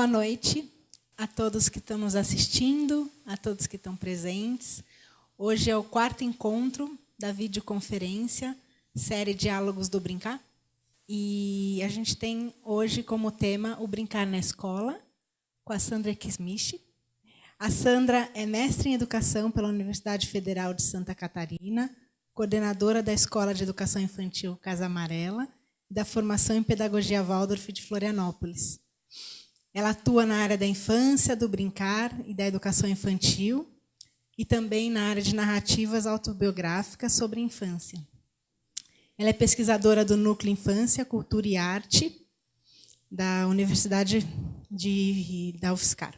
Boa noite a todos que estão nos assistindo, a todos que estão presentes. Hoje é o 4º encontro da videoconferência, série Diálogos do Brincar. E a gente tem hoje como tema o Brincar na Escola, com a Sandra Kismichi. A Sandra é mestre em Educação pela Universidade Federal de Santa Catarina, coordenadora da Escola de Educação Infantil Casa Amarela e da Formação em Pedagogia Waldorf de Florianópolis. Ela atua na área da infância, do brincar e da educação infantil e também na área de narrativas autobiográficas sobre infância. Ela é pesquisadora do Núcleo Infância, Cultura e Arte da Universidade da UFSCar.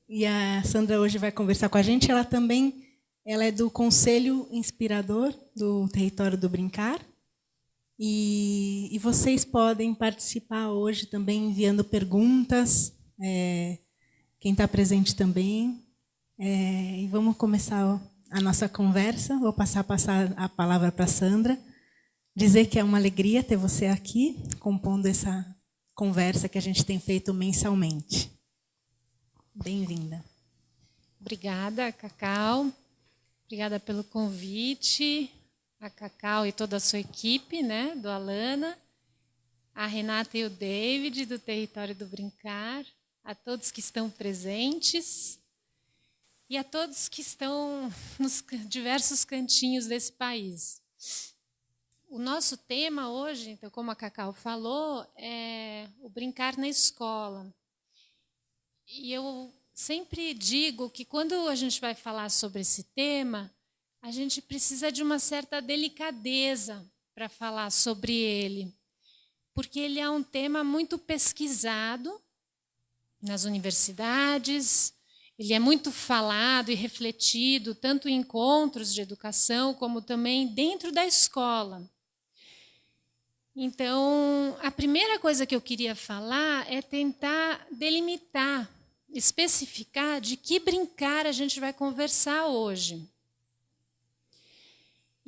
E a Sandra hoje vai conversar com a gente. Ela é do Conselho Inspirador do Território do Brincar. E vocês podem participar hoje também enviando perguntas. Quem está presente também. E vamos começar a nossa conversa. Vou passar a palavra para a Sandra. Dizer que é uma alegria ter você aqui, compondo essa conversa que a gente tem feito mensalmente. Bem-vinda. Obrigada, Cacau. Obrigada pelo convite, a Cacau e toda a sua equipe, né, do Alana, a Renata e o David, do Território do Brincar, a todos que estão presentes e a todos que estão nos diversos cantinhos desse país. O nosso tema hoje, então, como a Cacau falou, é o brincar na escola. E eu sempre digo que quando a gente vai falar sobre esse tema, a gente precisa de uma certa delicadeza para falar sobre ele, porque ele é um tema muito pesquisado nas universidades, ele é muito falado e refletido, tanto em encontros de educação, como também dentro da escola. Então, a primeira coisa que eu queria falar é tentar delimitar, especificar de que brincar a gente vai conversar hoje.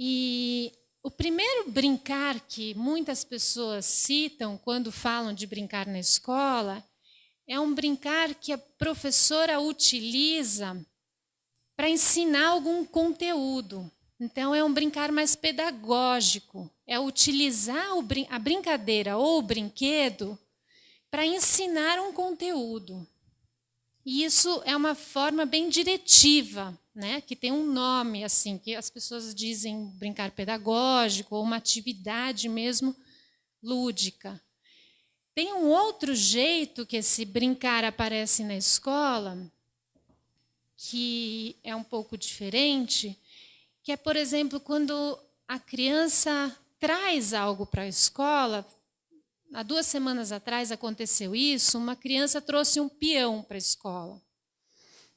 E o primeiro brincar que muitas pessoas citam quando falam de brincar na escola é um brincar que a professora utiliza para ensinar algum conteúdo. Então, é um brincar mais pedagógico, é utilizar a brincadeira ou o brinquedo para ensinar um conteúdo. E isso é uma forma bem diretiva, né? Que tem um nome, assim, que as pessoas dizem brincar pedagógico, ou uma atividade mesmo lúdica. Tem um outro jeito que esse brincar aparece na escola, que é um pouco diferente, que é, por exemplo, quando a criança traz algo para a escola. Há 2 semanas atrás aconteceu isso, uma criança trouxe um peão para a escola.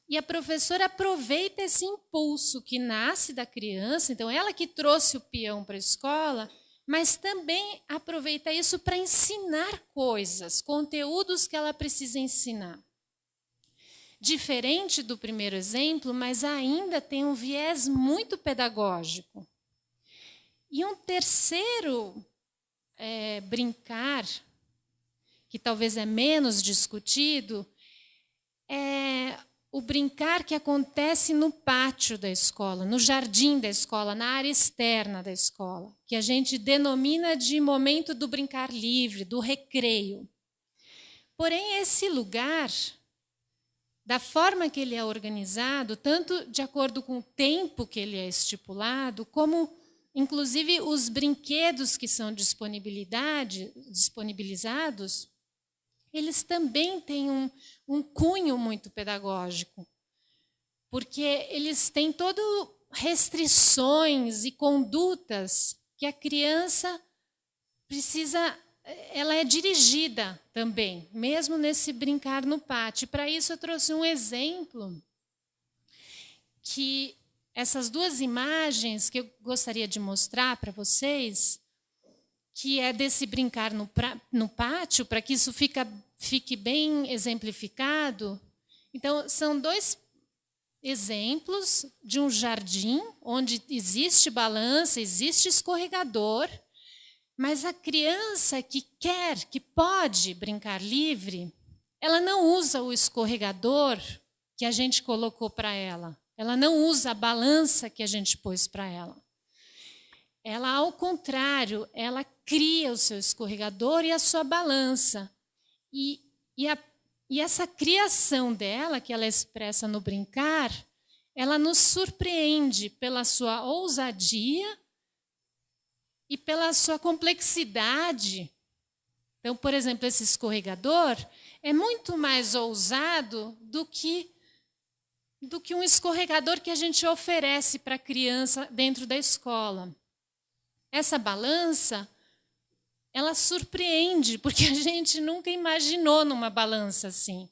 E a professora aproveita esse impulso que nasce da criança, então ela que trouxe o peão para a escola, mas também aproveita isso para ensinar coisas, conteúdos que ela precisa ensinar. Diferente do primeiro exemplo, mas ainda tem um viés muito pedagógico. E um terceiro brincar, que talvez é menos discutido, é o brincar que acontece no pátio da escola, no jardim da escola, na área externa da escola, que a gente denomina de momento do brincar livre, do recreio. Porém, esse lugar, da forma que ele é organizado, tanto de acordo com o tempo que ele é estipulado, como inclusive os brinquedos que são disponibilizados, eles também têm um cunho muito pedagógico, porque eles têm todo restrições e condutas que a criança precisa, ela é dirigida também, mesmo nesse brincar no pátio. Para isso eu trouxe um exemplo que essas 2 imagens que eu gostaria de mostrar para vocês, que é desse brincar no pátio, para que isso fique bem exemplificado. Então, são 2 exemplos de um jardim onde existe balança, existe escorregador, mas a criança que quer, que pode brincar livre, ela não usa o escorregador que a gente colocou para ela. Ela não usa a balança que a gente pôs para ela. Ela, ao contrário, ela cria o seu escorregador e a sua balança. E essa criação dela, que ela expressa no brincar, ela nos surpreende pela sua ousadia e pela sua complexidade. Então, por exemplo, esse escorregador é muito mais ousado do que um escorregador que a gente oferece para a criança dentro da escola. Essa balança, ela surpreende, porque a gente nunca imaginou numa balança assim.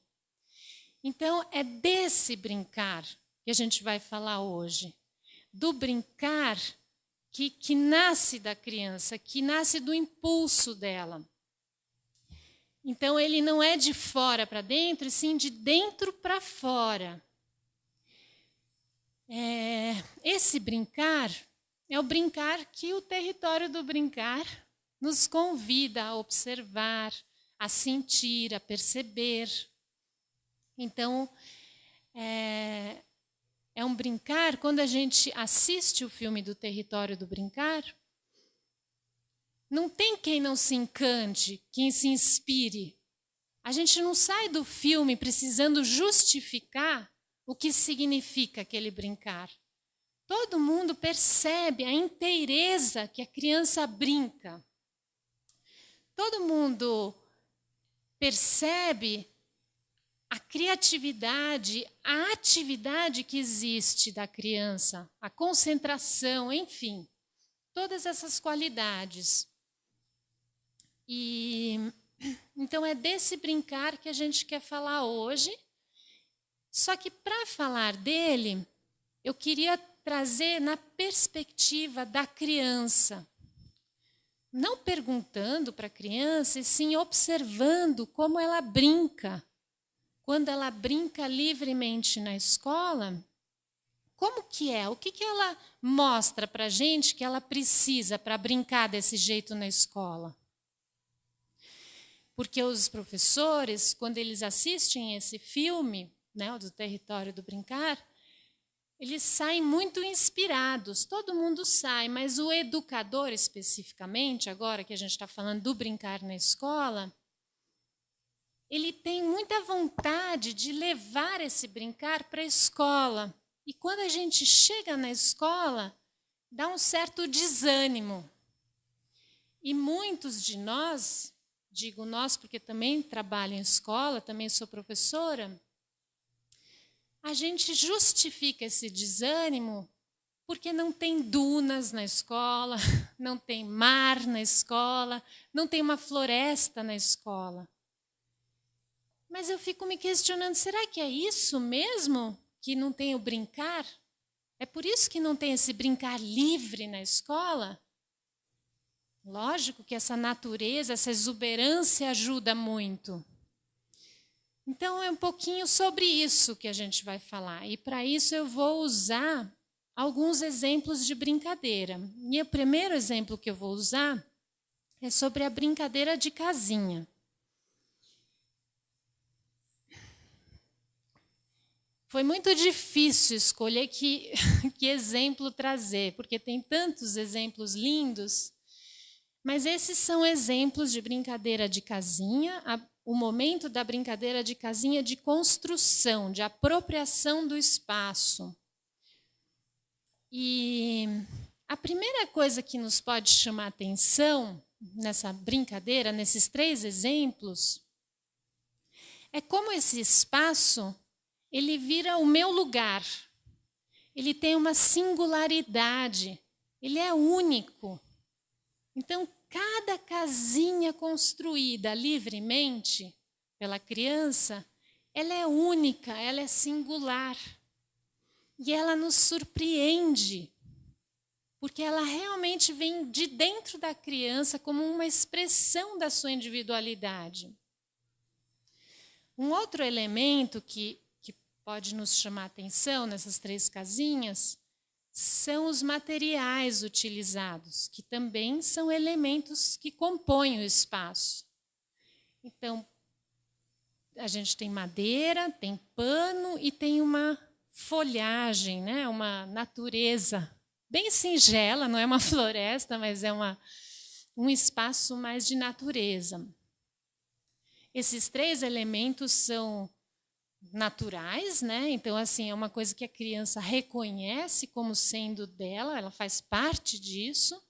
Então, é desse brincar que a gente vai falar hoje. Do brincar que nasce da criança, que nasce do impulso dela. Então, ele não é de fora para dentro, e sim de dentro para fora. Esse brincar é o brincar que o território do brincar nos convida a observar, a sentir, a perceber. Então, é um brincar, quando a gente assiste o filme do Território do Brincar, não tem quem não se encante, quem se inspire. A gente não sai do filme precisando justificar o que significa aquele brincar. Todo mundo percebe a inteireza que a criança brinca. Todo mundo percebe a criatividade, a atividade que existe da criança, a concentração, enfim, todas essas qualidades. Então, é desse brincar que a gente quer falar hoje. Só que, para falar dele, eu queria trazer na perspectiva da criança. Não perguntando para a criança, e sim observando como ela brinca. Quando ela brinca livremente na escola, como que é? O que ela mostra para a gente que ela precisa para brincar desse jeito na escola? Porque os professores, quando eles assistem esse filme, né, do Território do Brincar, eles saem muito inspirados, todo mundo sai, mas o educador especificamente, agora que a gente está falando do brincar na escola, ele tem muita vontade de levar esse brincar para a escola. E quando a gente chega na escola, dá um certo desânimo. E muitos de nós, digo nós porque também trabalho em escola, também sou professora, a gente justifica esse desânimo porque não tem dunas na escola, não tem mar na escola, não tem uma floresta na escola. Mas eu fico me questionando, será que é isso mesmo que não tem o brincar? É por isso que não tem esse brincar livre na escola? Lógico que essa natureza, essa exuberância ajuda muito. Então, é um pouquinho sobre isso que a gente vai falar. E, para isso, eu vou usar alguns exemplos de brincadeira. E o primeiro exemplo que eu vou usar é sobre a brincadeira de casinha. Foi muito difícil escolher que exemplo trazer, porque tem tantos exemplos lindos. Mas esses são exemplos de brincadeira de casinha, o momento da brincadeira de casinha de construção, de apropriação do espaço. E a primeira coisa que nos pode chamar a atenção nessa brincadeira, nesses 3 exemplos, é como esse espaço ele vira o meu lugar. Ele tem uma singularidade, ele é único. Então, cada casinha construída livremente pela criança, ela é única, ela é singular. E ela nos surpreende, porque ela realmente vem de dentro da criança como uma expressão da sua individualidade. Um outro elemento que pode nos chamar a atenção nessas 3 casinhas são os materiais utilizados, que também são elementos que compõem o espaço. Então, a gente tem madeira, tem pano e tem uma folhagem, né? Uma natureza bem singela, não é uma floresta, mas é um espaço mais de natureza. Esses 3 elementos são naturais, né? Então, assim, é uma coisa que a criança reconhece como sendo dela, ela faz parte disso.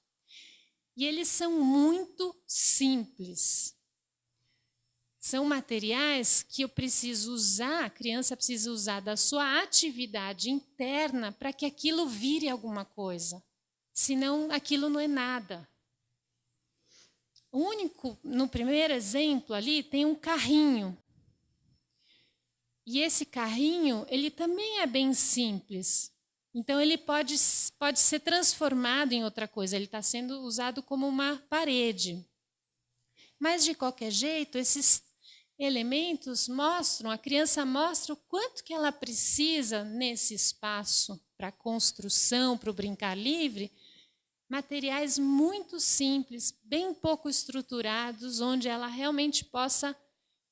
E eles são muito simples. São materiais que eu preciso usar, a criança precisa usar da sua atividade interna para que aquilo vire alguma coisa. Senão, aquilo não é nada. No primeiro exemplo ali, tem um carrinho. E esse carrinho, ele também é bem simples. Então, ele pode ser transformado em outra coisa. Ele está sendo usado como uma parede. Mas, de qualquer jeito, esses elementos mostram, a criança mostra o quanto que ela precisa nesse espaço para a construção, para o brincar livre, materiais muito simples, bem pouco estruturados, onde ela realmente possa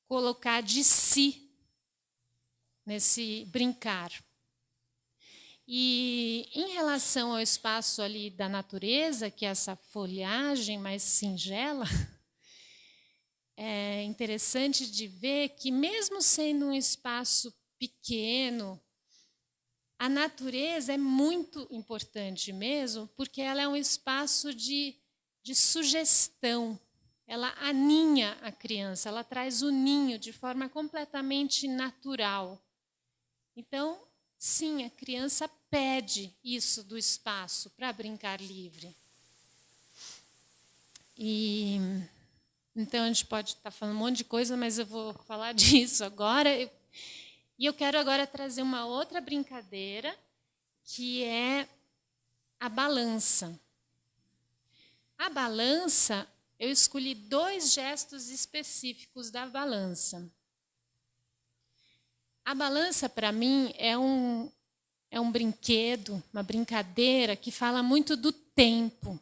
colocar de si nesse brincar. E em relação ao espaço ali da natureza, que é essa folhagem mais singela, é interessante de ver que, mesmo sendo um espaço pequeno, a natureza é muito importante mesmo, porque ela é um espaço de sugestão. Ela aninha a criança, ela traz o ninho de forma completamente natural. Então, sim, a criança pede isso do espaço para brincar livre. Então, a gente pode estar falando um monte de coisa, mas eu vou falar disso agora. E eu quero agora trazer uma outra brincadeira, que é a balança. A balança, eu escolhi 2 gestos específicos da balança. A balança, para mim, é um brinquedo, uma brincadeira que fala muito do tempo.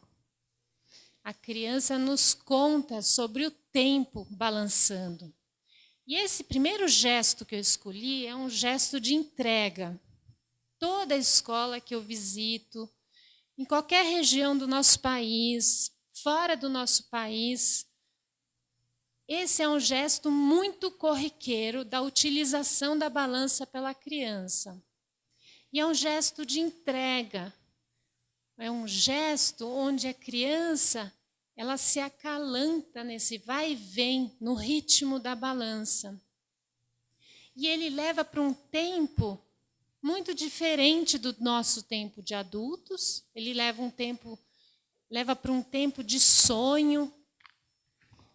A criança nos conta sobre o tempo balançando. E esse primeiro gesto que eu escolhi é um gesto de entrega. Toda escola que eu visito, em qualquer região do nosso país, fora do nosso país, esse é um gesto muito corriqueiro da utilização da balança pela criança. E é um gesto de entrega. É um gesto onde a criança ela se acalanta nesse vai e vem, no ritmo da balança. E ele leva para um tempo muito diferente do nosso tempo de adultos. Ele leva para um tempo de sonho,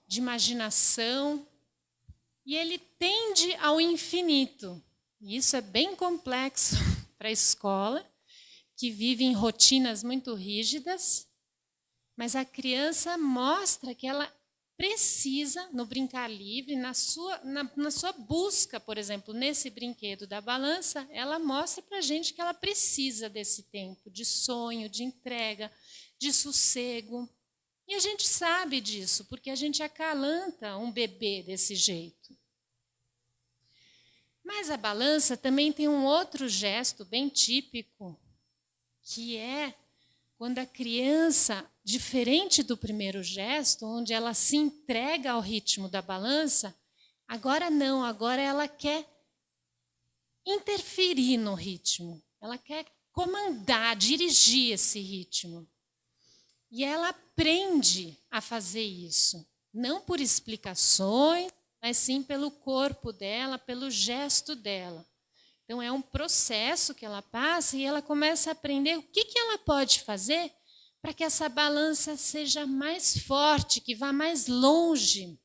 de imaginação. E ele tende ao infinito. E isso é bem complexo para a escola, que vive em rotinas muito rígidas. Mas a criança mostra que ela precisa, no brincar livre, na sua busca, por exemplo, nesse brinquedo da balança, ela mostra para a gente que ela precisa desse tempo de sonho, de entrega, de sossego. E a gente sabe disso, porque a gente acalanta um bebê desse jeito. Mas a balança também tem um outro gesto bem típico, que é quando a criança, diferente do primeiro gesto, onde ela se entrega ao ritmo da balança, agora não, agora ela quer interferir no ritmo. Ela quer comandar, dirigir esse ritmo. E ela aprende a fazer isso, não por explicações, mas sim pelo corpo dela, pelo gesto dela. Então, é um processo que ela passa e ela começa a aprender o que ela pode fazer para que essa balança seja mais forte, que vá mais longe.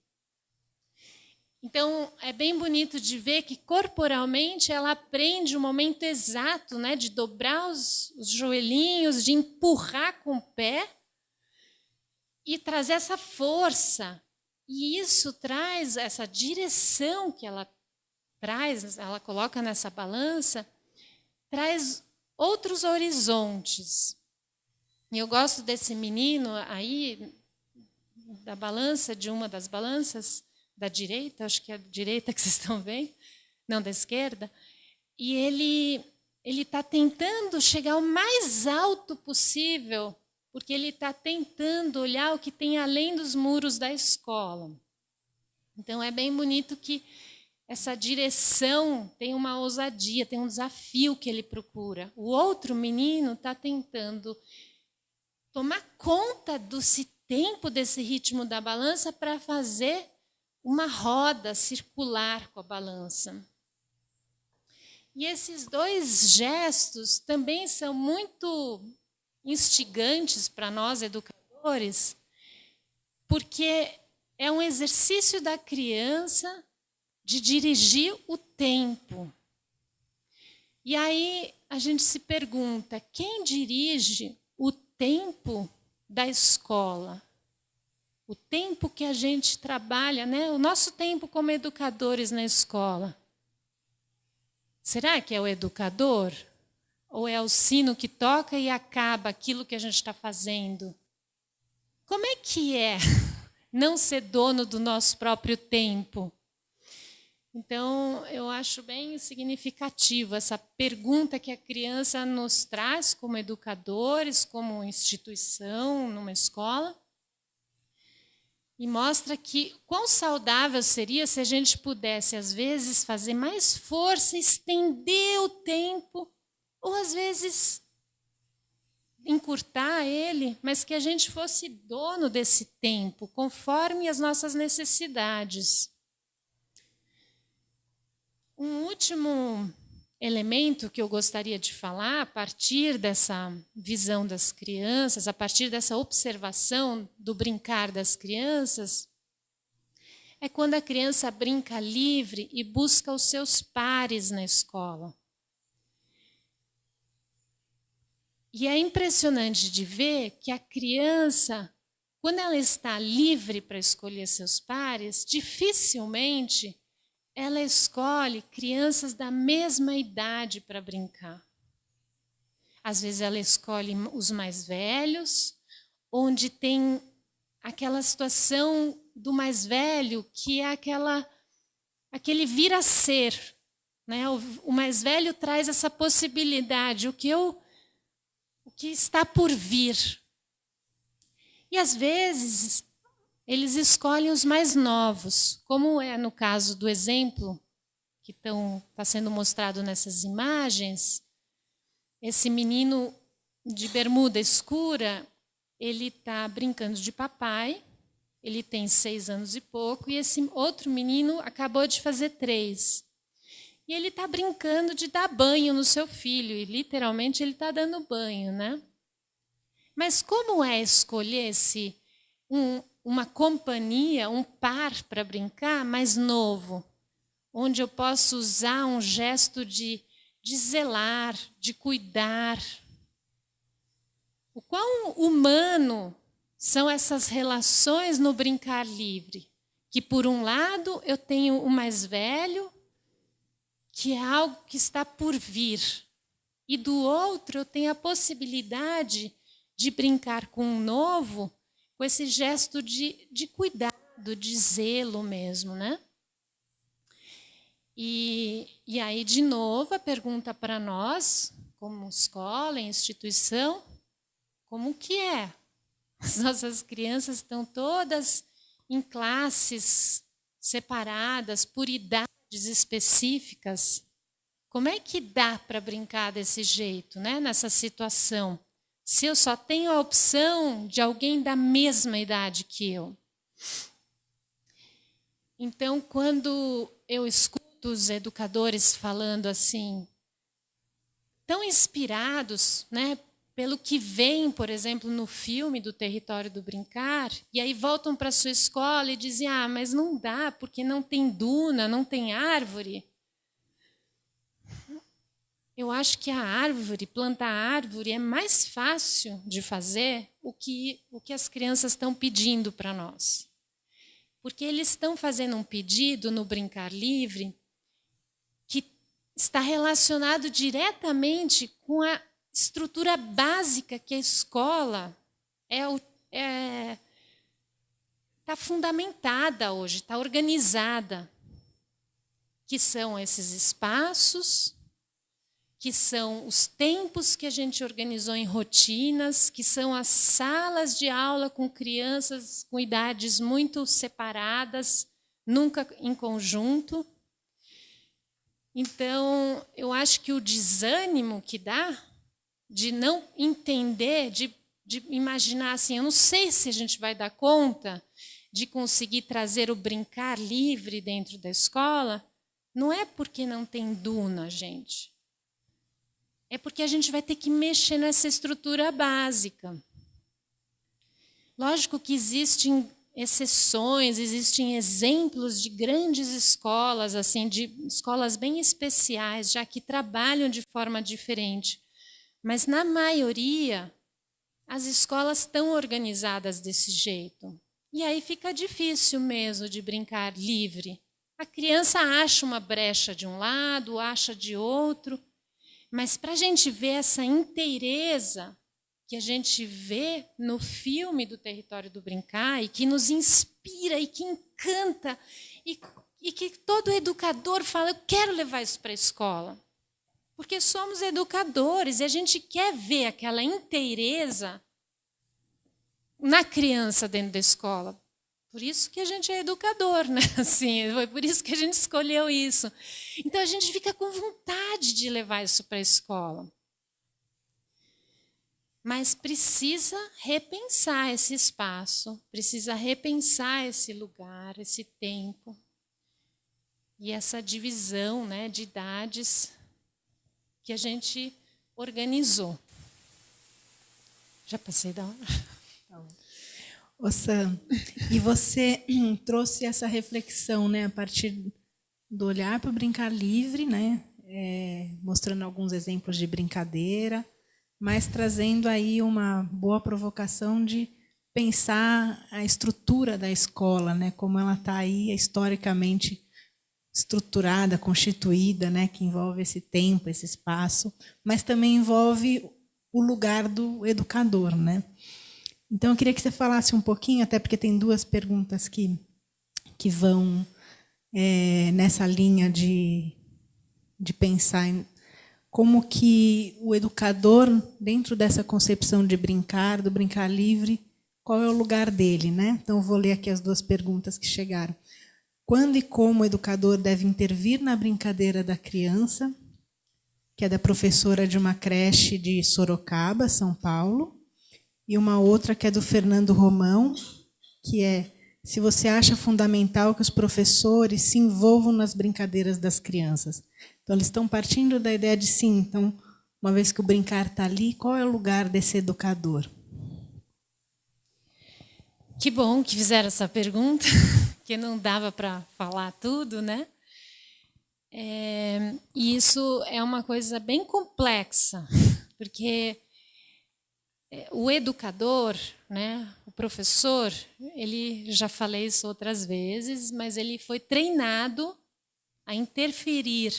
Então, é bem bonito de ver que corporalmente ela aprende o momento exato, né, de dobrar os joelhinhos, de empurrar com o pé e trazer essa força. E isso traz essa direção que ela traz, ela coloca nessa balança, traz outros horizontes. E eu gosto desse menino aí, da balança, de uma das balanças, da direita, acho que é a direita que vocês estão vendo, não, da esquerda, e ele está tentando chegar o mais alto possível, porque ele está tentando olhar o que tem além dos muros da escola. Então, é bem bonito que essa direção tem uma ousadia, tem um desafio que ele procura. O outro menino está tentando tomar conta desse tempo, desse ritmo da balança, para fazer uma roda circular com a balança. E esses dois gestos também são muito instigantes para nós, educadores, porque é um exercício da criança de dirigir o tempo. E aí a gente se pergunta, quem dirige o tempo da escola? O tempo que a gente trabalha, né? O nosso tempo como educadores na escola. Será que é o educador? Ou é o sino que toca e acaba aquilo que a gente está fazendo? Como é que é não ser dono do nosso próprio tempo? Então, eu acho bem significativo essa pergunta que a criança nos traz como educadores, como instituição, numa escola. E mostra que quão saudável seria se a gente pudesse, às vezes, fazer mais força, estender o tempo, ou às vezes encurtar ele, mas que a gente fosse dono desse tempo, conforme as nossas necessidades. Um último elemento que eu gostaria de falar, a partir dessa visão das crianças, a partir dessa observação do brincar das crianças, é quando a criança brinca livre e busca os seus pares na escola. E é impressionante de ver que a criança, quando ela está livre para escolher seus pares, dificilmente ela escolhe crianças da mesma idade para brincar. Às vezes ela escolhe os mais velhos, onde tem aquela situação do mais velho, que é aquele vir a ser. Né? O mais velho traz essa possibilidade, o que está por vir. E às vezes eles escolhem os mais novos, como é no caso do exemplo que está sendo mostrado nessas imagens. Esse menino de bermuda escura, ele está brincando de papai, ele tem 6 anos e pouco, e esse outro menino acabou de fazer 3. E ele está brincando de dar banho no seu filho, e literalmente ele está dando banho, né? Mas como é escolher uma companhia, um par para brincar mais novo, onde eu posso usar um gesto de zelar, de cuidar? O quão humano são essas relações no brincar livre? Que, por um lado, eu tenho o mais velho, que é algo que está por vir, e do outro, eu tenho a possibilidade de brincar com um novo, com esse gesto de cuidado, de zelo mesmo, né? E aí, de novo, a pergunta para nós, como escola, instituição, como que é? As nossas crianças estão todas em classes separadas, por idades específicas. Como é que dá para brincar desse jeito, né? Nessa situação? Se eu só tenho a opção de alguém da mesma idade que eu. Então, quando eu escuto os educadores falando assim, tão inspirados, né, pelo que vem, por exemplo, no filme do Território do Brincar, e aí voltam para a sua escola e dizem, mas não dá, porque não tem duna, não tem árvore. Eu acho que plantar árvore é mais fácil de fazer o que as crianças estão pedindo para nós. Porque eles estão fazendo um pedido no Brincar Livre que está relacionado diretamente com a estrutura está fundamentada hoje, está organizada, que são esses espaços, que são os tempos que a gente organizou em rotinas, que são as salas de aula com crianças com idades muito separadas, nunca em conjunto. Então, eu acho que o desânimo que dá de não entender, de imaginar assim, eu não sei se a gente vai dar conta de conseguir trazer o brincar livre dentro da escola, não é porque não tem duna, gente. É porque a gente vai ter que mexer nessa estrutura básica. Lógico que existem exceções, existem exemplos de grandes escolas, assim, de escolas bem especiais, já que trabalham de forma diferente. Mas, na maioria, as escolas estão organizadas desse jeito. E aí fica difícil mesmo de brincar livre. A criança acha uma brecha de um lado, acha de outro. Mas para a gente ver essa inteireza que a gente vê no filme do Território do Brincar e que nos inspira e que encanta e que todo educador fala, eu quero levar isso para a escola. Porque somos educadores e a gente quer ver aquela inteireza na criança dentro da escola. Por isso que a gente é educador, né? Assim, foi por isso que a gente escolheu isso. Então, a gente fica com vontade de levar isso para a escola. Mas precisa repensar esse espaço, precisa repensar esse lugar, esse tempo. E essa divisão, né, de idades que a gente organizou. Já passei da hora? Ô Sam, e você trouxe essa reflexão, né, a partir do olhar para o brincar livre, né, mostrando alguns exemplos de brincadeira, mas trazendo aí uma boa provocação de pensar a estrutura da escola, né, como ela está aí historicamente estruturada, constituída, né, que envolve esse tempo, esse espaço, mas também envolve o lugar do educador, né? Então, eu queria que você falasse um pouquinho, até porque tem duas perguntas que vão nessa linha de pensar em como que o educador, dentro dessa concepção de brincar, do brincar livre, qual é o lugar dele, né? Então, eu vou ler aqui as duas perguntas que chegaram. Quando e como o educador deve intervir na brincadeira da criança, que é da professora de uma creche de Sorocaba, São Paulo. E uma outra que é do Fernando Romão, que é se você acha fundamental que os professores se envolvam nas brincadeiras das crianças. Então, eles estão partindo da ideia de sim. Então, uma vez que o brincar está ali, qual é o lugar desse educador? Que bom que fizeram essa pergunta, que não dava para falar tudo, né? E isso é uma coisa bem complexa, porque o educador, né, o professor, ele, já falei isso outras vezes, mas ele foi treinado a interferir,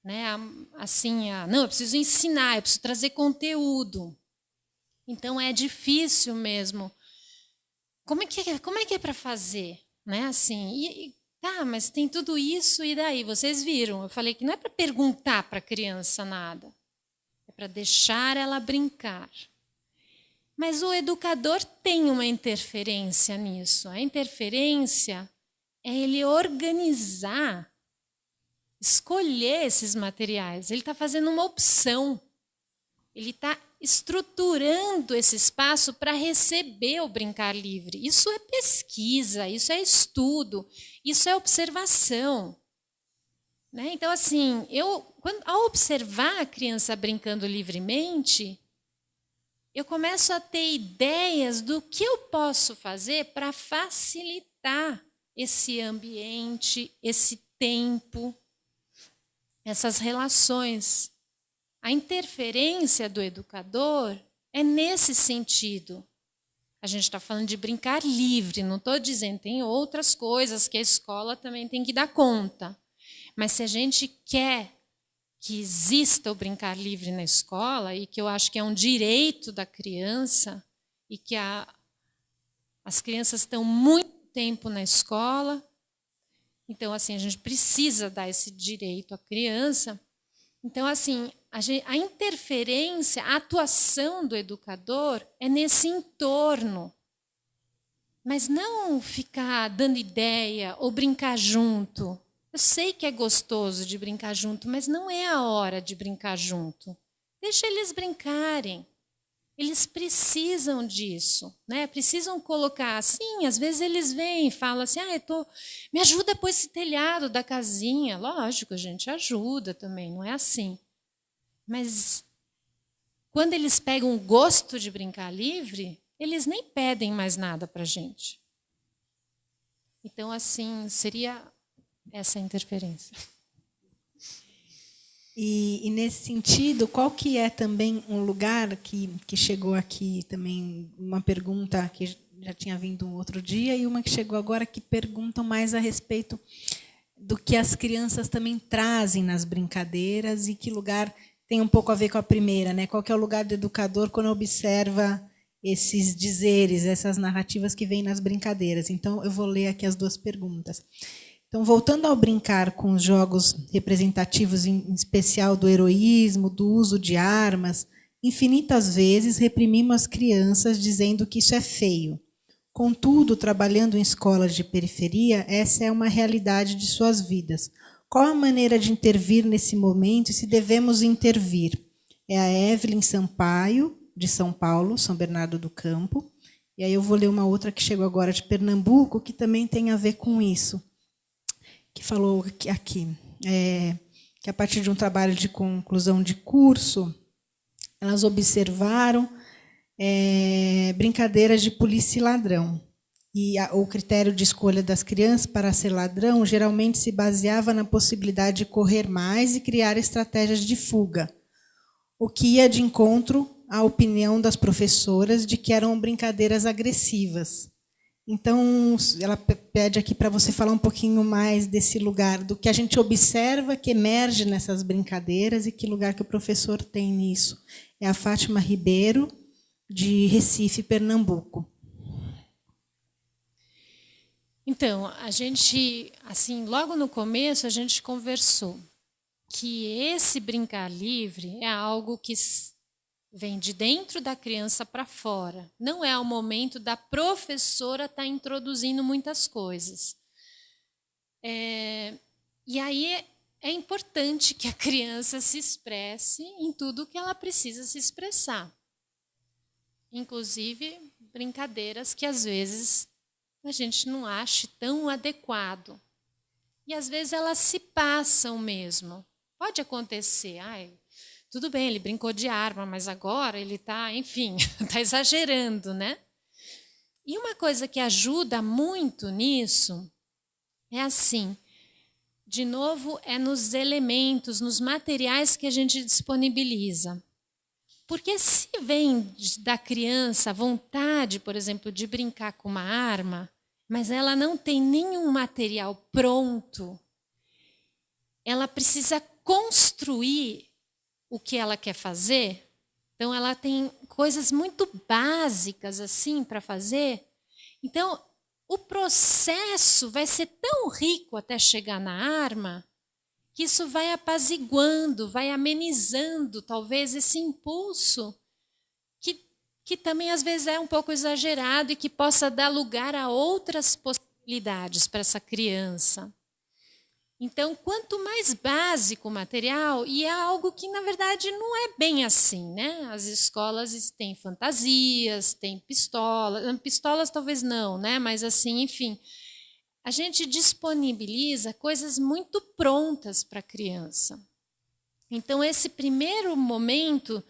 né, não, eu preciso ensinar, eu preciso trazer conteúdo. Então é difícil mesmo. Como é que é para fazer, né? Assim, tá, mas tem tudo isso e daí? Vocês viram? Eu falei que não é para perguntar para a criança nada, é para deixar ela brincar. Mas o educador tem uma interferência nisso. A interferência é ele organizar, escolher esses materiais. Ele está fazendo uma opção. Ele está estruturando esse espaço para receber o brincar livre. Isso é pesquisa, isso é estudo, isso é observação. Né? Então, assim, ao observar a criança brincando livremente, eu começo a ter ideias do que eu posso fazer para facilitar esse ambiente, esse tempo, essas relações. A interferência do educador é nesse sentido. A gente está falando de brincar livre, não estou dizendo, tem outras coisas que a escola também tem que dar conta. Mas se a gente quer que exista o brincar livre na escola, e que eu acho que é um direito da criança, e que As crianças estão muito tempo na escola, então, assim, a gente precisa dar esse direito à criança. Então, assim, a interferência, a atuação do educador é nesse entorno. Mas não ficar dando ideia ou brincar junto. Eu sei que é gostoso de brincar junto, mas não é a hora de brincar junto. Deixa eles brincarem. Eles precisam disso, né? Precisam colocar assim, às vezes eles vêm e falam assim, me ajuda a pôr esse telhado da casinha. Lógico, a gente ajuda também, não é assim. Mas quando eles pegam o gosto de brincar livre, eles nem pedem mais nada para a gente. Então, assim, seria essa interferência. E nesse sentido, qual que é também um lugar que chegou aqui também, uma pergunta que já tinha vindo um outro dia e uma que chegou agora, que perguntam mais a respeito do que as crianças também trazem nas brincadeiras e que lugar tem um pouco a ver com a primeira, né? Qual que é o lugar do educador quando observa esses dizeres, essas narrativas que vêm nas brincadeiras. Então, eu vou ler aqui as duas perguntas. Então, voltando ao brincar com os jogos representativos, em especial do heroísmo, do uso de armas, infinitas vezes reprimimos as crianças dizendo que isso é feio. Contudo, trabalhando em escolas de periferia, essa é uma realidade de suas vidas. Qual a maneira de intervir nesse momento e se devemos intervir? É a Evelyn Sampaio, de São Paulo, São Bernardo do Campo. E aí eu vou ler uma outra que chegou agora de Pernambuco, que também tem a ver com isso, que falou aqui, que a partir de um trabalho de conclusão de curso, elas observaram brincadeiras de polícia e ladrão. E o critério de escolha das crianças para ser ladrão geralmente se baseava na possibilidade de correr mais e criar estratégias de fuga, o que ia de encontro à opinião das professoras de que eram brincadeiras agressivas. Então, ela pede aqui para você falar um pouquinho mais desse lugar, do que a gente observa que emerge nessas brincadeiras e que lugar que o professor tem nisso. É a Fátima Ribeiro, de Recife, Pernambuco. Então, a gente, assim, logo no começo, a gente conversou que esse brincar livre é algo que vem de dentro da criança para fora. Não é o momento da professora estar introduzindo muitas coisas. E aí é importante que a criança se expresse em tudo que ela precisa se expressar. Inclusive brincadeiras que, às vezes, a gente não acha tão adequado. E, às vezes, elas se passam mesmo. Pode acontecer. Tudo bem, ele brincou de arma, mas agora ele está, enfim, está exagerando, né? E uma coisa que ajuda muito nisso é assim, de novo, é nos elementos, nos materiais que a gente disponibiliza. Porque se vem da criança a vontade, por exemplo, de brincar com uma arma, mas ela não tem nenhum material pronto, ela precisa construir o que ela quer fazer. Então, ela tem coisas muito básicas assim para fazer. Então, o processo vai ser tão rico até chegar na arma que isso vai apaziguando, vai amenizando talvez esse impulso que também às vezes é um pouco exagerado e que possa dar lugar a outras possibilidades para essa criança. Então, quanto mais básico o material, e é algo que, na verdade, não é bem assim, né? As escolas têm fantasias, têm pistolas talvez não, né? Mas assim, enfim, a gente disponibiliza coisas muito prontas para a criança. Então, esse primeiro momento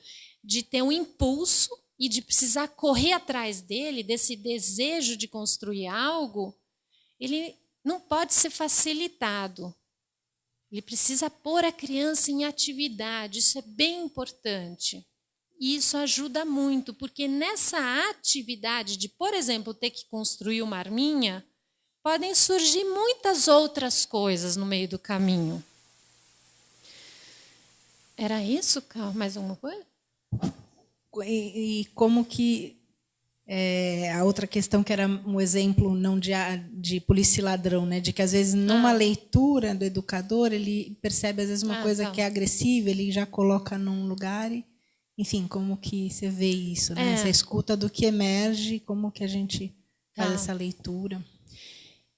de ter um impulso e de precisar correr atrás dele, desse desejo de construir algo, ele não pode ser facilitado. Ele precisa pôr a criança em atividade, isso é bem importante. E isso ajuda muito, porque nessa atividade de, por exemplo, ter que construir uma arminha, podem surgir muitas outras coisas no meio do caminho. Era isso, Carl? Mais alguma coisa? E como que A outra questão que era um exemplo não de polícia e ladrão, né? De que às vezes numa leitura do educador ele percebe às vezes uma coisa que é agressiva, ele já coloca num lugar e, enfim, como que você vê isso, né? Essa escuta do que emerge, como que a gente faz essa leitura.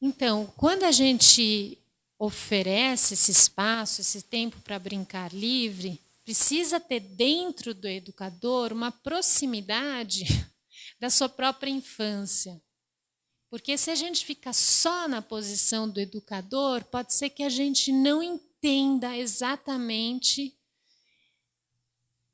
Então, quando a gente oferece esse espaço, esse tempo para brincar livre, precisa ter dentro do educador uma proximidade da sua própria infância. Porque se a gente fica só na posição do educador, pode ser que a gente não entenda exatamente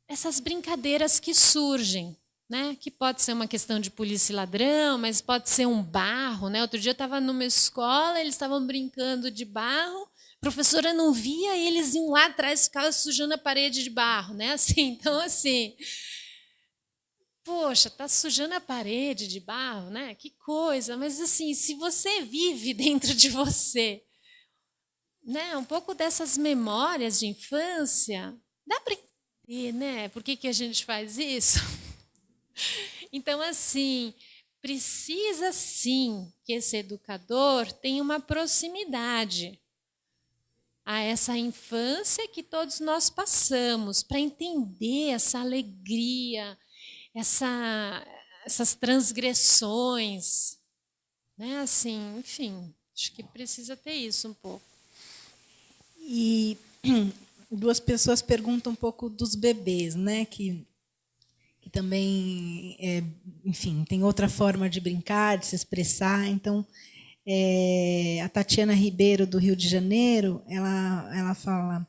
essas brincadeiras que surgem, né? Que pode ser uma questão de polícia e ladrão, mas pode ser um barro, né? Outro dia eu estava numa escola, eles estavam brincando de barro, a professora não via, e eles iam lá atrás, ficavam sujando a parede de barro, né? Assim, então, assim, poxa, tá sujando a parede de barro, né? Que coisa, mas assim, se você vive dentro de você, né, um pouco dessas memórias de infância, dá para entender, né? Por que a gente faz isso? Então, assim, precisa sim que esse educador tenha uma proximidade a essa infância que todos nós passamos, para entender essa alegria, essas transgressões, né? Assim, enfim, acho que precisa ter isso um pouco. E duas pessoas perguntam um pouco dos bebês, né? Que também, enfim, tem outra forma de brincar, de se expressar. Então, a Tatiana Ribeiro, do Rio de Janeiro, ela fala: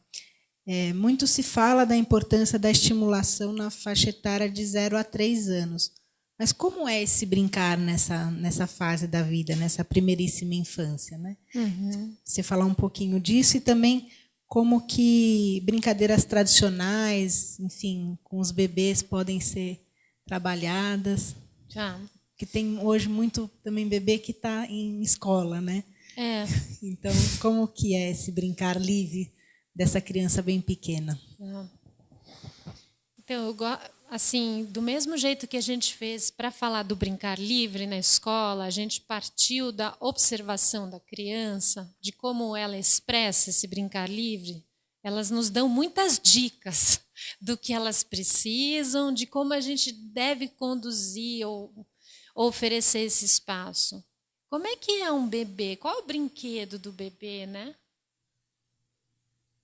muito se fala da importância da estimulação na faixa etária de 0 a 3 anos. Mas como é esse brincar nessa fase da vida, nessa primeiríssima infância, né? Uhum. Você falar um pouquinho disso e também como que brincadeiras tradicionais, enfim, com os bebês podem ser trabalhadas. Já. Que tem hoje muito também bebê que está em escola, né? Então, como que é esse brincar livre dessa criança bem pequena? Então, assim, do mesmo jeito que a gente fez para falar do brincar livre na escola, a gente partiu da observação da criança, de como ela expressa esse brincar livre. Elas nos dão muitas dicas do que elas precisam, de como a gente deve conduzir ou oferecer esse espaço. Como é que é um bebê? Qual é o brinquedo do bebê, né?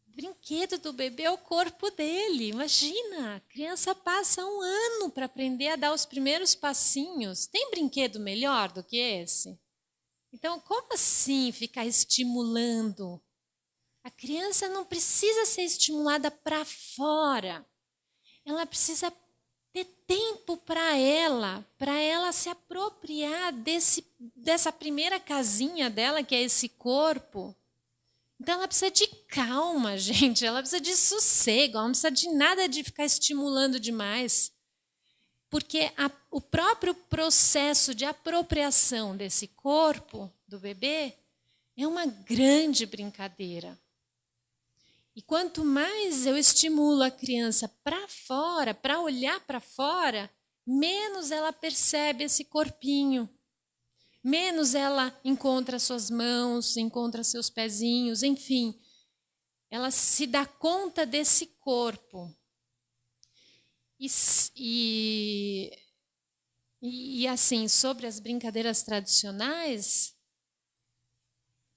O brinquedo do bebê é o corpo dele. Imagina, a criança passa 1 ano para aprender a dar os primeiros passinhos. Tem brinquedo melhor do que esse? Então, como assim ficar estimulando? A criança não precisa ser estimulada para fora. Ela precisa ter tempo para ela se apropriar dessa primeira casinha dela, que é esse corpo. Então, ela precisa de calma, gente. Ela precisa de sossego. Ela não precisa de nada de ficar estimulando demais. Porque o próprio processo de apropriação desse corpo do bebê é uma grande brincadeira. E quanto mais eu estimulo a criança para fora, para olhar para fora, menos ela percebe esse corpinho. Menos ela encontra suas mãos, encontra seus pezinhos, enfim. Ela se dá conta desse corpo. E assim, sobre as brincadeiras tradicionais,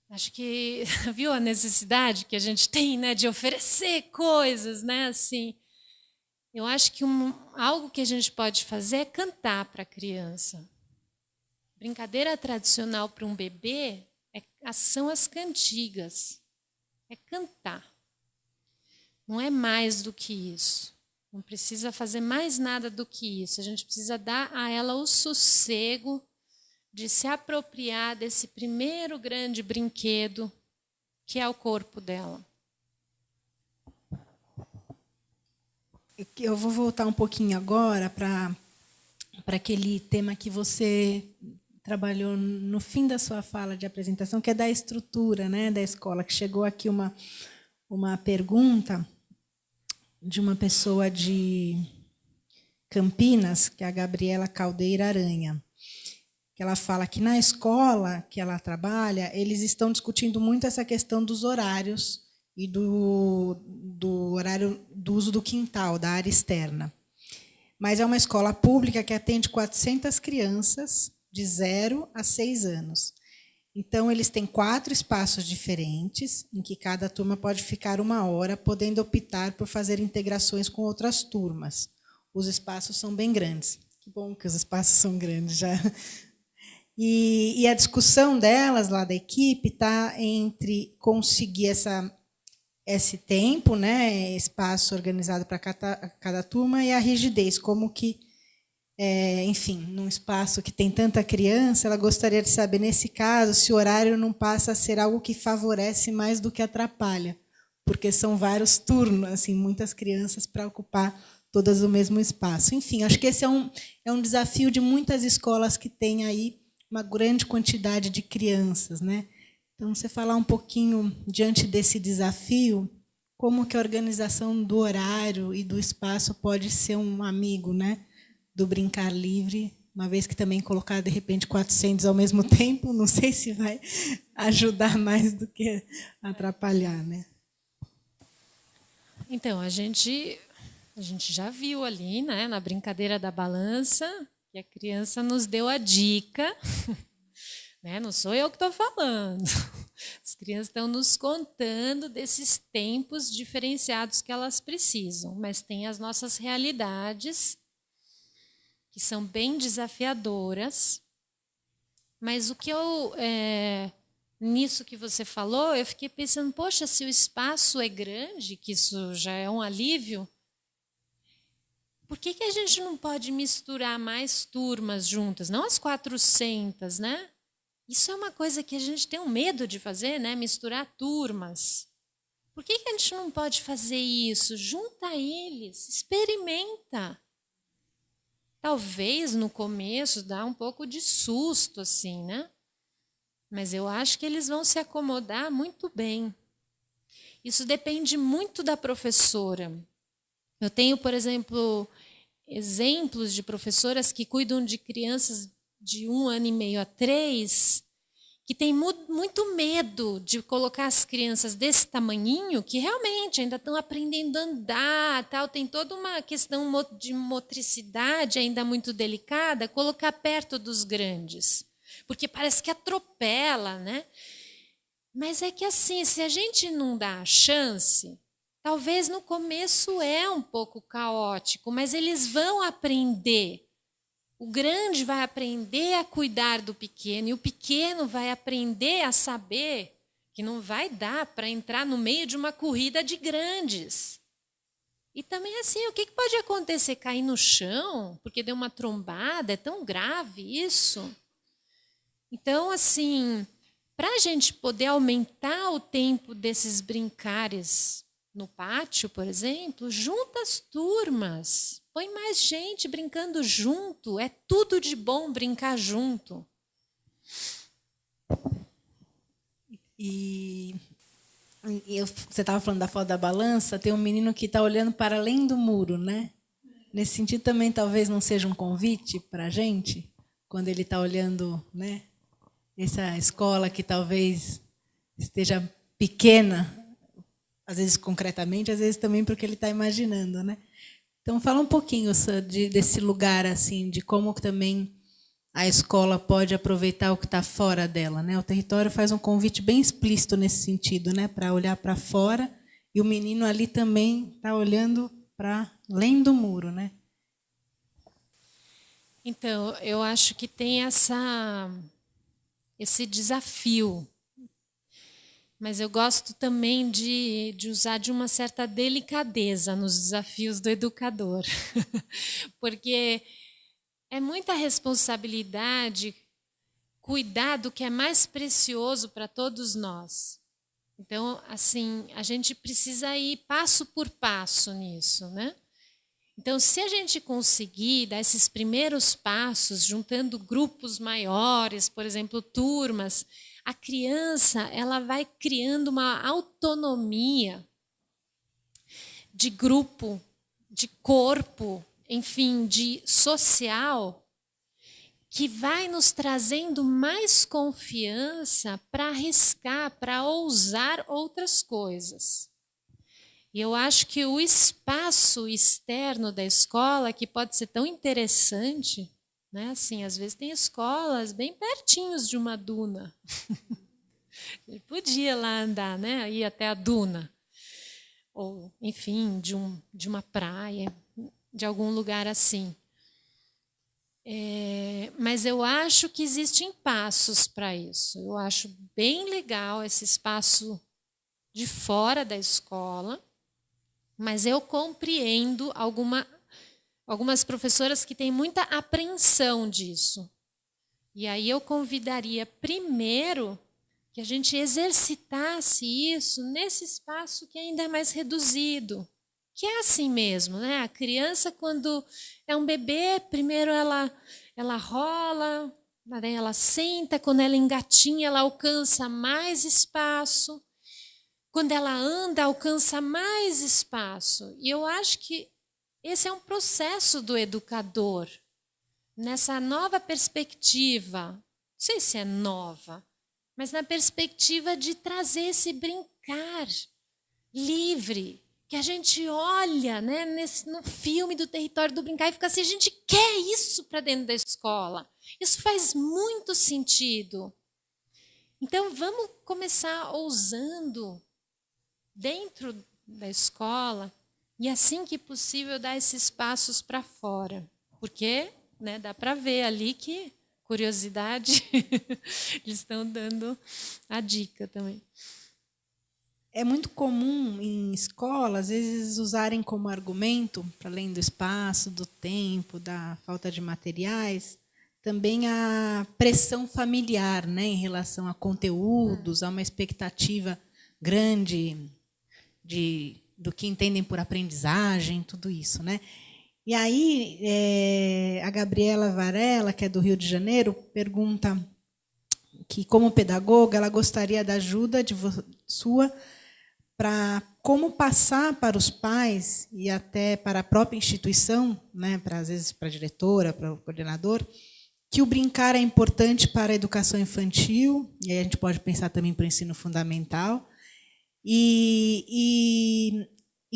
acho que viu a necessidade que a gente tem, né, de oferecer coisas, né, assim. Eu acho que algo que a gente pode fazer é cantar para a criança. Brincadeira tradicional para um bebê são as cantigas. É cantar. Não é mais do que isso. Não precisa fazer mais nada do que isso. A gente precisa dar a ela o sossego de se apropriar desse primeiro grande brinquedo, que é o corpo dela. Eu vou voltar um pouquinho agora para aquele tema que você trabalhou no fim da sua fala de apresentação, que é da estrutura, né, da escola, que chegou aqui uma pergunta de uma pessoa de Campinas, que é a Gabriela Caldeira Aranha, que ela fala que na escola que ela trabalha, eles estão discutindo muito essa questão dos horários e do horário do uso do quintal, da área externa. Mas é uma escola pública que atende 400 crianças de 0 a 6 anos. Então, eles têm 4 espaços diferentes, em que cada turma pode ficar 1 hora, podendo optar por fazer integrações com outras turmas. Os espaços são bem grandes. Que bom que os espaços são grandes já. E a discussão delas, lá da equipe, está entre conseguir esse tempo, né, espaço organizado para cada turma, e a rigidez, como que, enfim, num espaço que tem tanta criança, ela gostaria de saber, nesse caso, se o horário não passa a ser algo que favorece mais do que atrapalha, porque são vários turnos, assim, muitas crianças para ocupar todas o mesmo espaço. Enfim, acho que esse é um desafio de muitas escolas que têm aí uma grande quantidade de crianças, né? Então, você falar um pouquinho, diante desse desafio, como que a organização do horário e do espaço pode ser um amigo, né, do brincar livre, uma vez que também colocar, de repente, 400 ao mesmo tempo, não sei se vai ajudar mais do que atrapalhar, né? Então, a gente já viu ali, né, na brincadeira da balança, que a criança nos deu a dica, né? Não sou eu que estou falando. As crianças estão nos contando desses tempos diferenciados que elas precisam, mas tem as nossas realidades, que são bem desafiadoras. Mas o que nisso que você falou, eu fiquei pensando, poxa, se o espaço é grande, que isso já é um alívio, por que a gente não pode misturar mais turmas juntas? Não as 400, né? Isso é uma coisa que a gente tem um medo de fazer, né? Misturar turmas. Por que a gente não pode fazer isso? Junta eles, experimenta. Talvez no começo dá um pouco de susto, assim, né? Mas eu acho que eles vão se acomodar muito bem. Isso depende muito da professora. Eu tenho, por exemplo, exemplos de professoras que cuidam de crianças de 1 ano e meio a 3, que têm muito medo de colocar as crianças desse tamanhinho, que realmente ainda estão aprendendo a andar, tal, tem toda uma questão de motricidade ainda muito delicada, colocar perto dos grandes, porque parece que atropela, né? Mas é que assim, se a gente não dá a chance, talvez no começo é um pouco caótico, mas eles vão aprender. O grande vai aprender a cuidar do pequeno e o pequeno vai aprender a saber que não vai dar para entrar no meio de uma corrida de grandes. E também assim, o que pode acontecer? Cair no chão porque deu uma trombada? É tão grave isso? Então, assim, para a gente poder aumentar o tempo desses brincares no pátio, por exemplo, junta as turmas, põe mais gente brincando junto, é tudo de bom brincar junto. Você estava falando da foto da balança, tem um menino que está olhando para além do muro, né? Nesse sentido também talvez não seja um convite para a gente, quando ele está olhando, né, essa escola que talvez esteja pequena, às vezes concretamente, às vezes também porque ele está imaginando, né? Então, fala um pouquinho desse lugar, assim, de como também a escola pode aproveitar o que está fora dela, né? O território faz um convite bem explícito nesse sentido, né? Para olhar para fora, e o menino ali também está olhando para além do muro, né? Então, eu acho que tem esse desafio. Mas eu gosto também de usar de uma certa delicadeza nos desafios do educador. Porque é muita responsabilidade cuidar do que é mais precioso para todos nós. Então, assim, a gente precisa ir passo por passo nisso, né? Então, se a gente conseguir dar esses primeiros passos, juntando grupos maiores, por exemplo, turmas, a criança ela vai criando uma autonomia de grupo, de corpo, enfim, de social, que vai nos trazendo mais confiança para arriscar, para ousar outras coisas. E eu acho que o espaço externo da escola, que pode ser tão interessante, né? Assim, às vezes tem escolas bem pertinhos de uma duna. Ele podia lá andar, né? Ir até a duna. Ou, enfim, de uma praia, de algum lugar assim. Mas eu acho que existem passos para isso. Eu acho bem legal esse espaço de fora da escola, mas eu compreendo algumas professoras que têm muita apreensão disso. E aí eu convidaria primeiro que a gente exercitasse isso nesse espaço que ainda é mais reduzido. Que é assim mesmo, né? A criança, quando é um bebê, primeiro ela rola, daí ela senta, quando ela engatinha, ela alcança mais espaço. Quando ela anda, alcança mais espaço. E eu acho que esse é um processo do educador. Nessa nova perspectiva, não sei se é nova, mas na perspectiva de trazer esse brincar livre, que a gente olha, né, no filme do Território do Brincar e fica assim, a gente quer isso para dentro da escola. Isso faz muito sentido. Então, vamos começar ousando dentro da escola e, assim que possível, dar esses passos para fora. Porque, né, dá para ver ali que, curiosidade, eles estão dando a dica também. É muito comum em escola, às vezes, usarem como argumento, para além do espaço, do tempo, da falta de materiais, também a pressão familiar, né, em relação a conteúdos, a uma expectativa grande do que entendem por aprendizagem, tudo isso, né? E aí, a Gabriela Varela, que é do Rio de Janeiro, pergunta que, como pedagoga, ela gostaria da ajuda sua para como passar para os pais e até para a própria instituição, né, às vezes para a diretora, para o coordenador, que o brincar é importante para a educação infantil, e aí a gente pode pensar também para o ensino fundamental, e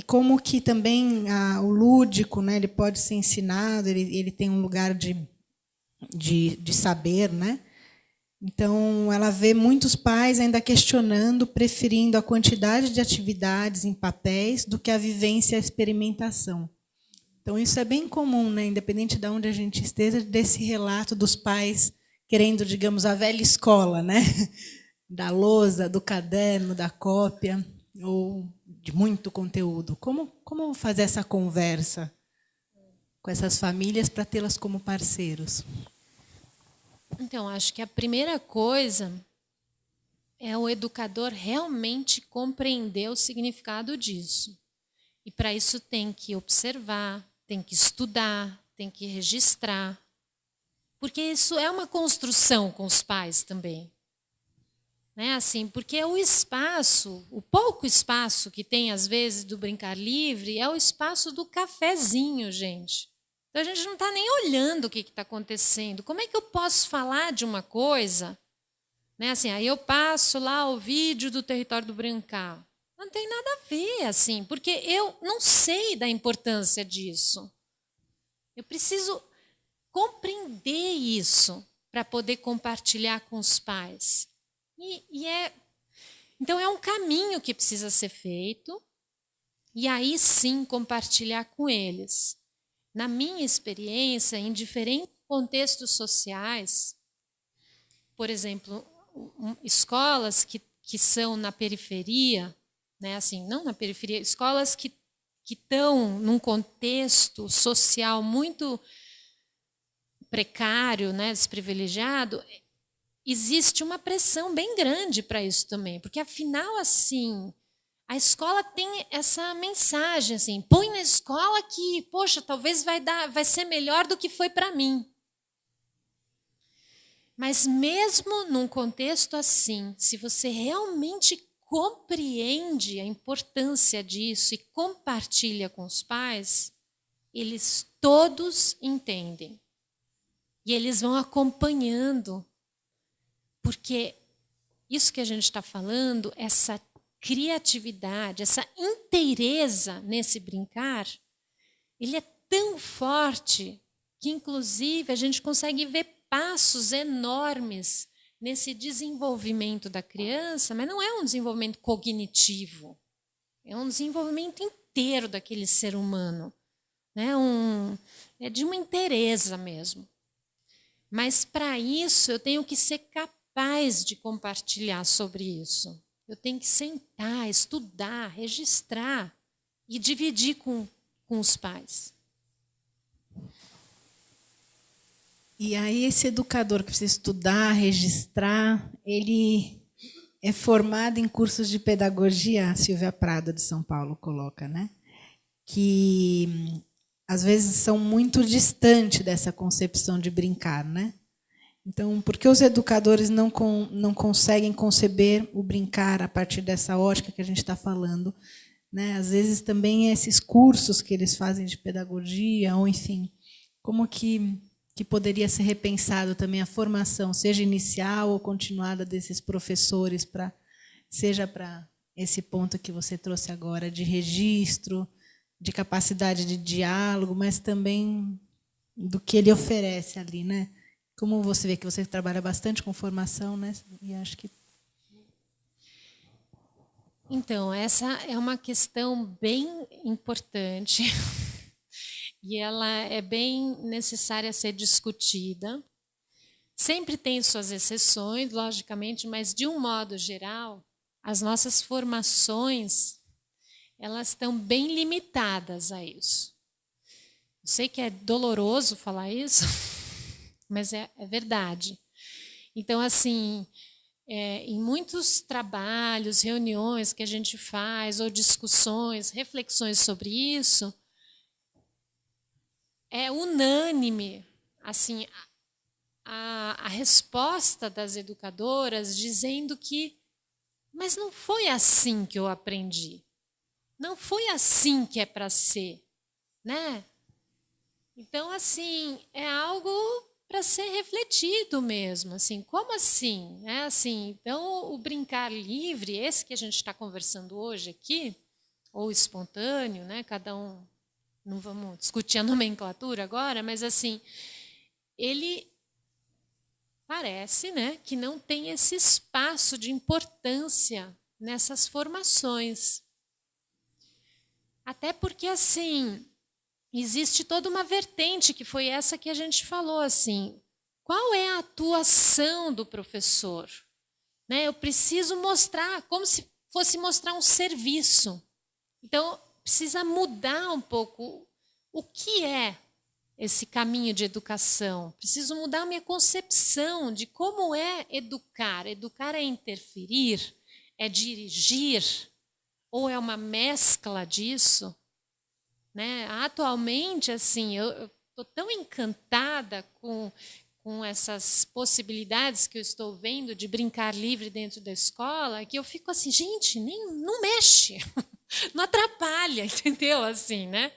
como que também o lúdico, né, ele pode ser ensinado, ele tem um lugar de saber, né? Então, ela vê muitos pais ainda questionando, preferindo a quantidade de atividades em papéis do que a vivência e a experimentação. Então, isso é bem comum, né? Independente de onde a gente esteja, desse relato dos pais querendo, digamos, a velha escola, né? Da lousa, do caderno, da cópia, ou de muito conteúdo. Como fazer essa conversa com essas famílias para tê-las como parceiros? Então, acho que a primeira coisa é o educador realmente compreender o significado disso. E para isso tem que observar, tem que estudar, tem que registrar. Porque isso é uma construção com os pais também. Né? Assim, porque o espaço, o pouco espaço que tem às vezes do brincar livre é o espaço do cafezinho, gente. Então, a gente não está nem olhando o que está acontecendo. Como é que eu posso falar de uma coisa? Né? Assim, aí eu passo lá o vídeo do Território do Brincar. Não tem nada a ver, assim, porque eu não sei da importância disso. Eu preciso compreender isso para poder compartilhar com os pais. Então, é um caminho que precisa ser feito e aí sim compartilhar com eles. Na minha experiência, em diferentes contextos sociais, por exemplo, escolas que são na periferia, né, assim, não na periferia, escolas que estão num contexto social muito precário, né, desprivilegiado, existe uma pressão bem grande para isso também, porque afinal, assim, a escola tem essa mensagem, assim, põe na escola que, poxa, talvez vai ser melhor do que foi para mim. Mas mesmo num contexto assim, se você realmente compreende a importância disso e compartilha com os pais, eles todos entendem. E eles vão acompanhando, porque isso que a gente está falando, essa criatividade, essa inteireza nesse brincar, ele é tão forte que, inclusive, a gente consegue ver passos enormes nesse desenvolvimento da criança, mas não é um desenvolvimento cognitivo, é um desenvolvimento inteiro daquele ser humano, né? É de uma inteireza mesmo. Mas, para isso, eu tenho que ser capaz de compartilhar sobre isso. Eu tenho que sentar, estudar, registrar e dividir com os pais. E aí esse educador que precisa estudar, registrar, ele é formado em cursos de pedagogia, a Silvia Prado de São Paulo coloca, né? Que às vezes são muito distantes dessa concepção de brincar, né? Então, por que os educadores não conseguem conceber o brincar a partir dessa ótica que a gente está falando, né? Às vezes também esses cursos que eles fazem de pedagogia, ou enfim, como que poderia ser repensado também a formação, seja inicial ou continuada desses professores, seja para esse ponto que você trouxe agora, de registro, de capacidade de diálogo, mas também do que ele oferece ali, né? Como você vê que você trabalha bastante com formação, né? E acho que... Então, essa é uma questão bem importante. E ela é bem necessária ser discutida. Sempre tem suas exceções, logicamente, mas, de um modo geral, as nossas formações, elas estão bem limitadas a isso. Eu sei que é doloroso falar isso, mas é verdade. Então, assim, em muitos trabalhos, reuniões que a gente faz, ou discussões, reflexões sobre isso, é unânime, assim, a resposta das educadoras dizendo que, mas não foi assim que eu aprendi, não foi assim que é para ser, né? Então, assim, é algo para ser refletido mesmo, assim, como assim? É assim, então, o brincar livre, esse que a gente está conversando hoje aqui, ou espontâneo, né? Cada um, não vamos discutir a nomenclatura agora, mas assim, ele parece, né, que não tem esse espaço de importância nessas formações. Até porque, assim, existe toda uma vertente, que foi essa que a gente falou, assim, qual é a atuação do professor? Né, eu preciso mostrar, como se fosse mostrar um serviço. Então, precisa mudar um pouco o que é esse caminho de educação. Preciso mudar a minha concepção de como é educar. Educar é interferir, é dirigir, ou é uma mescla disso? Né? Atualmente, assim, eu estou tão encantada com essas possibilidades que eu estou vendo de brincar livre dentro da escola, que eu fico assim, gente, não mexe, não atrapalha, entendeu? Assim, né?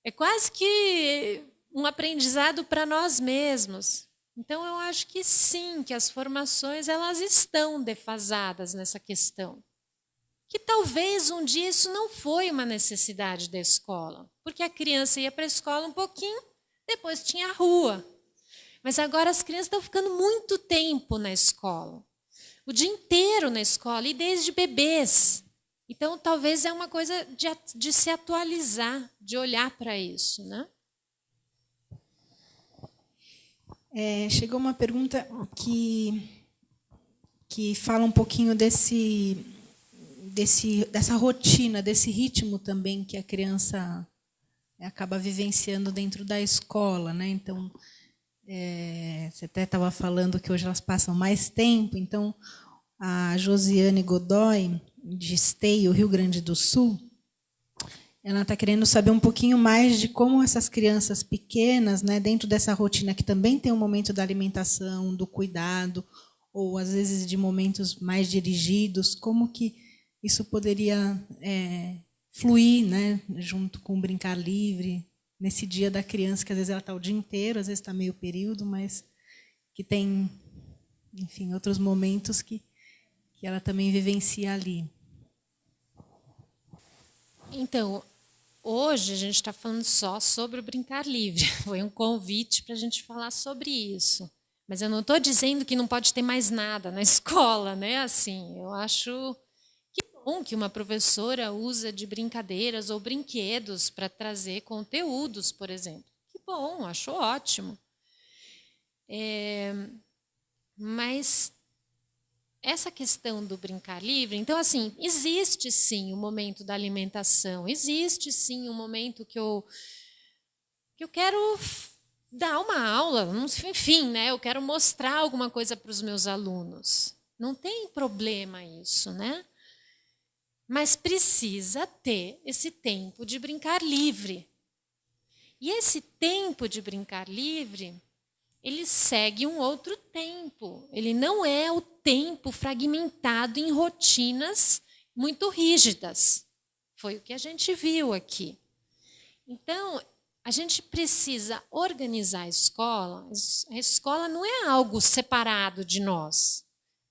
É quase que um aprendizado para nós mesmos. Então, eu acho que sim, que as formações elas estão defasadas nessa questão. Que talvez um dia isso não foi uma necessidade da escola, porque a criança ia para a escola um pouquinho, depois tinha a rua. Mas agora as crianças estão ficando muito tempo na escola, o dia inteiro na escola, e desde bebês. Então, talvez é uma coisa de se atualizar, de olhar para isso, né? Chegou uma pergunta que fala um pouquinho dessa rotina, desse ritmo também que a criança acaba vivenciando dentro da escola, né? Então, você até estava falando que hoje elas passam mais tempo. Então, a Josiane Godoy, de Esteio, Rio Grande do Sul, ela está querendo saber um pouquinho mais de como essas crianças pequenas, né, dentro dessa rotina que também tem um momento da alimentação, do cuidado, ou às vezes de momentos mais dirigidos, como que isso poderia fluir, né, junto com o brincar livre. nesse dia da criança, que às vezes ela está o dia inteiro, às vezes está meio período, mas que tem, enfim, outros momentos que ela também vivencia ali. Então, hoje a gente está falando só sobre o brincar livre. Foi um convite para a gente falar sobre isso. Mas eu não estou dizendo que não pode ter mais nada na escola, né? Assim, eu acho que bom que uma professora usa de brincadeiras ou brinquedos para trazer conteúdos, por exemplo. Que bom, acho ótimo. Mas essa questão do brincar livre, então, assim, existe sim o momento da alimentação, existe sim o momento que eu quero dar uma aula, enfim, né? Eu quero mostrar alguma coisa para os meus alunos. Não tem problema isso, né? Mas precisa ter esse tempo de brincar livre. E esse tempo de brincar livre, ele segue um outro tempo. Ele não é o tempo fragmentado em rotinas muito rígidas. Foi o que a gente viu aqui. Então, a gente precisa organizar a escola. A escola não é algo separado de nós.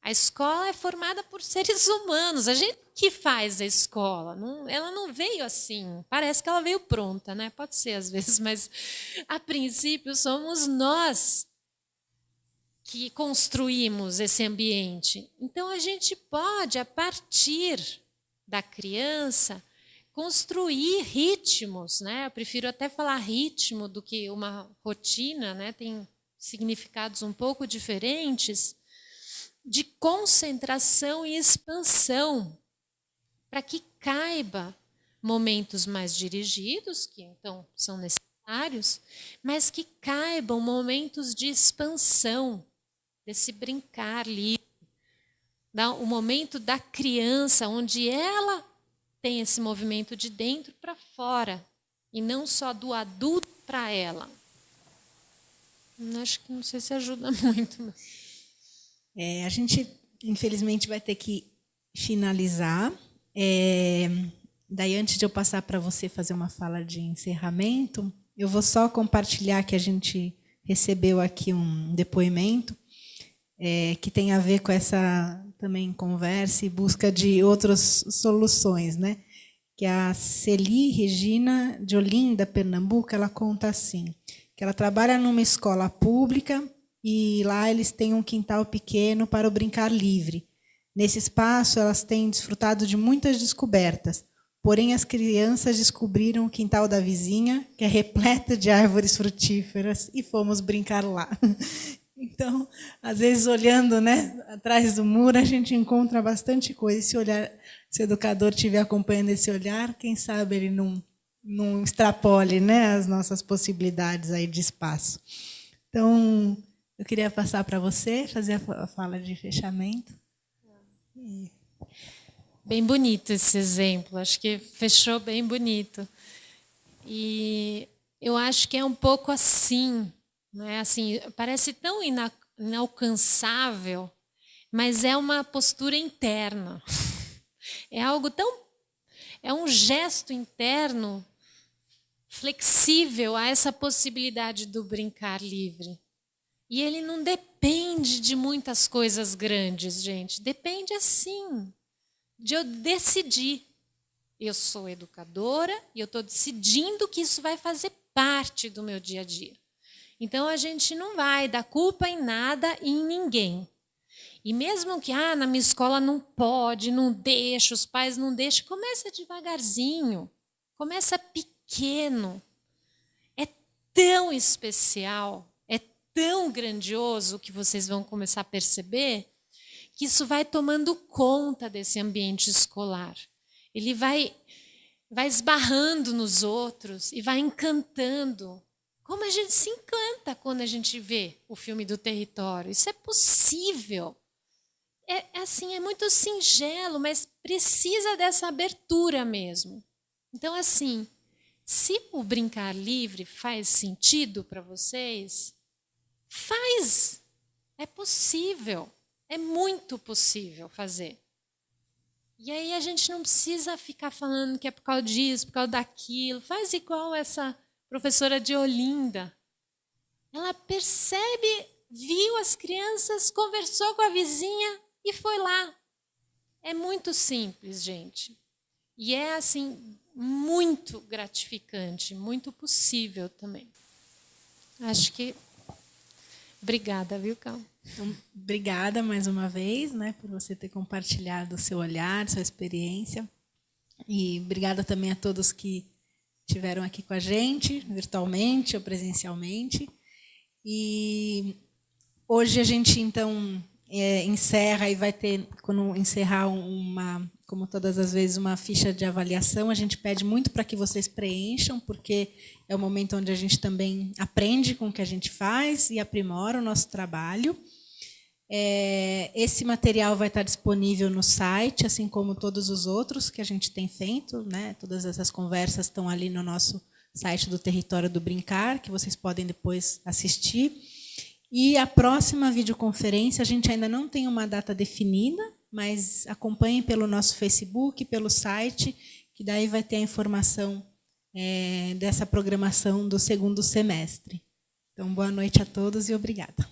A escola é formada por seres humanos. A gente que faz a escola. Ela não veio assim. Parece que ela veio pronta, né? Pode ser às vezes, mas a princípio somos nós que construímos esse ambiente. Então, a gente pode, a partir da criança, construir ritmos, né? Eu prefiro até falar ritmo do que uma rotina, né? Tem significados um pouco diferentes, de concentração e expansão, para que caiba momentos mais dirigidos, que então são necessários, mas que caibam momentos de expansão, desse brincar livre, o momento da criança, onde ela tem esse movimento de dentro para fora, e não só do adulto para ela. Acho que não sei se ajuda muito. A gente, infelizmente, vai ter que finalizar. Daí, antes de eu passar para você fazer uma fala de encerramento, eu vou só compartilhar que a gente recebeu aqui um depoimento que tem a ver com essa também conversa e busca de outras soluções, né? Que a Celi Regina de Olinda, Pernambuco, ela conta assim, que ela trabalha numa escola pública e lá eles têm um quintal pequeno para o brincar livre. Nesse espaço, elas têm desfrutado de muitas descobertas, porém as crianças descobriram o quintal da vizinha, que é repleto de árvores frutíferas, e fomos brincar lá. Então, às vezes, olhando, né, atrás do muro, a gente encontra bastante coisa. Se o educador estiver acompanhando esse olhar, quem sabe ele não extrapole, né, as nossas possibilidades aí de espaço. Então, eu queria passar para você, fazer a fala de fechamento. Bem bonito esse exemplo, acho que fechou bem bonito. E eu acho que é um pouco assim, né? Assim, parece tão inalcançável, mas é uma postura interna. É um gesto interno flexível a essa possibilidade do brincar livre. E ele não depende de muitas coisas grandes, gente. Depende, assim, de eu decidir. Eu sou educadora e eu estou decidindo que isso vai fazer parte do meu dia a dia. Então, a gente não vai dar culpa em nada e em ninguém. E mesmo que na minha escola não pode, não deixa, os pais não deixam, começa devagarzinho, começa pequeno. É tão especial, é tão grandioso que vocês vão começar a perceber que isso vai tomando conta desse ambiente escolar. Ele vai esbarrando nos outros e vai encantando. Como a gente se encanta quando a gente vê o filme do Território. Isso é possível. É muito singelo, mas precisa dessa abertura mesmo. Então, assim, se o brincar livre faz sentido para vocês, faz. É possível. É muito possível fazer. E aí a gente não precisa ficar falando que é por causa disso, por causa daquilo. Faz igual essa professora de Olinda. Ela percebe, viu as crianças, conversou com a vizinha e foi lá. É muito simples, gente. E é, assim, muito gratificante, muito possível também. Acho que... Obrigada, viu, Cal? Então, obrigada mais uma vez, né, por você ter compartilhado o seu olhar, sua experiência. E obrigada também a todos que estiveram aqui com a gente, virtualmente ou presencialmente. E hoje a gente, então, encerra e vai ter, quando encerrar como todas as vezes, uma ficha de avaliação. A gente pede muito para que vocês preencham, porque é o momento onde a gente também aprende com o que a gente faz e aprimora o nosso trabalho. Esse material vai estar disponível no site, assim como todos os outros que a gente tem feito, né? Todas essas conversas estão ali no nosso site do Território do Brincar, que vocês podem depois assistir. E a próxima videoconferência, a gente ainda não tem uma data definida, mas acompanhem pelo nosso Facebook, pelo site, que daí vai ter a informação dessa programação do segundo semestre. Então, boa noite a todos e obrigada.